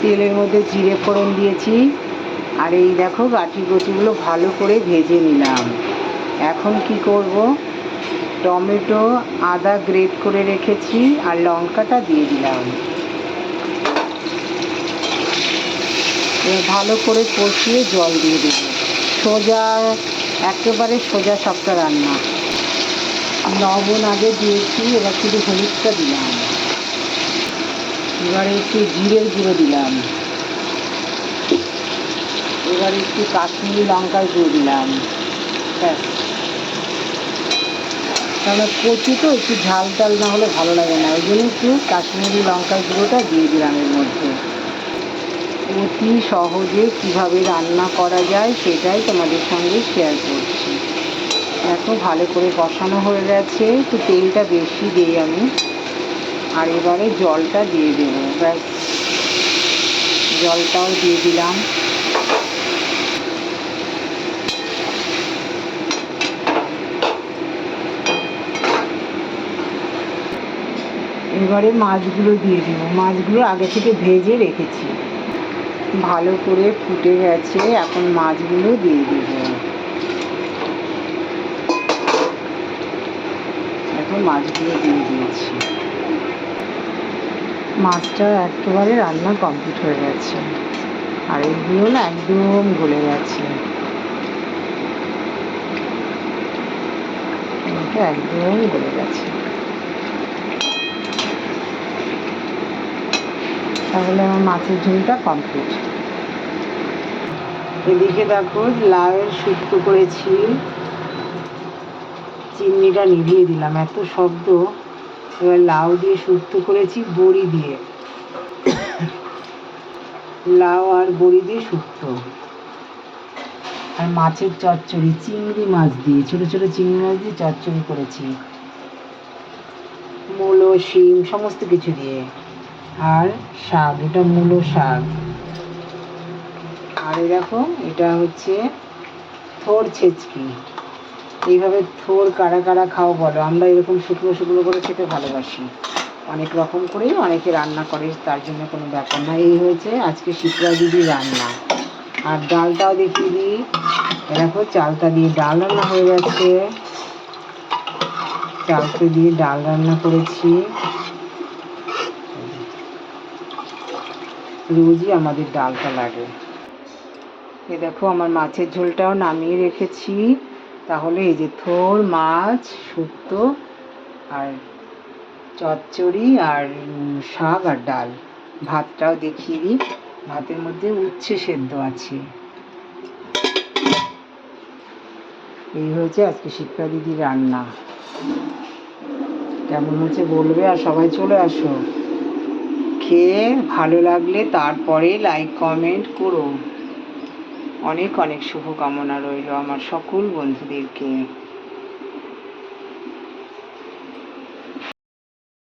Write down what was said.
তেলের মধ্যে জিরে ফোড়ন দিয়েছি, আর এই দেখো গাঠি কচুগুলো ভালো করে ভেজে নিলাম। এখন কি করব, টমেটো আদা গ্রেট করে রেখেছি আর লঙ্কাটা দিয়ে দিলাম। ভালো করে কষিয়ে জল দিয়ে দেব। সোজা, একেবারে সোজা সবটা রান্না। লবণ আগে দিয়েছি, এবার শুধু হলুদটা দিলাম। এবারে একটু জিরের গুঁড়ো দিলাম। এবারে একটু কাশ্মীরি লঙ্কার গুঁড়ো দিলাম। ব্যাস, কারণ কচু তো একটু ঝাল টাল না হলে ভালো লাগে না, ওই জন্য একটু কাশ্মীরি লঙ্কার গুঁড়োটা দিয়ে দিলাম এর মধ্যে। অতি সহজে কিভাবে রান্না করা যায় সেটাই তোমাদের সঙ্গে শেয়ার করছি। দেখো ভালো করে কষানো হয়ে গেছে, একটু তেলটা বেশি দিই আমি। আর এবারে জলটা দিয়ে দেবো। ব্যাস, জলটাও দিয়ে দিলাম। এবারে মাছগুলো দিয়ে দেবো। মাছগুলো আগে থেকে ভেজে রেখেছি। ভালো করে ফুটে গেছে, এখন মাছগুলো দিয়ে দেবো। এখন মাছগুলো দিয়ে দিয়েছি। মাছটা একেবারে রান্না কমপ্লিট হয়ে গেছে, আর এইগুলো না একদম গলে গেছে। একদম গলে গেছে। তাহলে আমার মাছের ঝোলটা কমপ্লিট। এদিকে দেখো লাউয়ের শুক্তো করেছি। চিমনিটা নিভিয়ে দিলাম, এত শব্দ। এবার লাউ দিয়ে শুক্তো করেছি, বড়ি দিয়ে। লাউ আর বড়ি দিয়ে শুক্তো। আর মাছের চচ্চড়ি, চিংড়ি মাছ দিয়ে, ছোটো ছোটো চিংড়ি মাছ দিয়ে চচ্চড়ি করেছি, মূলো শিম সমস্ত কিছু দিয়ে। আর শাক, এটা মূলো শাক। আর এরকম এটা হচ্ছে থোড় ছেচকি। এইভাবে থোড় কারা কারা খাও বলো? আমরা এরকম শুকনো শুকনো করে খেতে ভালোবাসি। অনেক রকম করেই অনেকে রান্না করে, তার জন্য কোনো ব্যাপার না। এই হয়েছে আজকে শিপ্রা দিদির রান্না। আর ডালটাও দেখিয়ে দিই। দেখো চালটা দিয়ে ডাল রান্না হয়ে গেছে। চালটা দিয়ে ডাল রান্না করেছি। রোজই আমাদের ডালটা লাগে। এ দেখো আমার মাছের ঝোলটাও নামিয়ে রেখেছি। তাহলে এই যে থোড় মাছ শুক্তো আর চচ্চড়ি আর শাক আর ডাল। ভাতটাও দেখিয়ে দিই। ভাতের মধ্যে উচ্ছে সেদ্ধ আছে। এই হয়েছে আজকে শিপ্রা দিদির রান্না। কেমন হয়েছে বলবে, আর সবাই চলে আসো। খেয়ে ভালো লাগলে তারপরে লাইক কমেন্ট করো। অনেক অনেক শুভকামনা রইল আমার সকল বন্ধুদেরকে।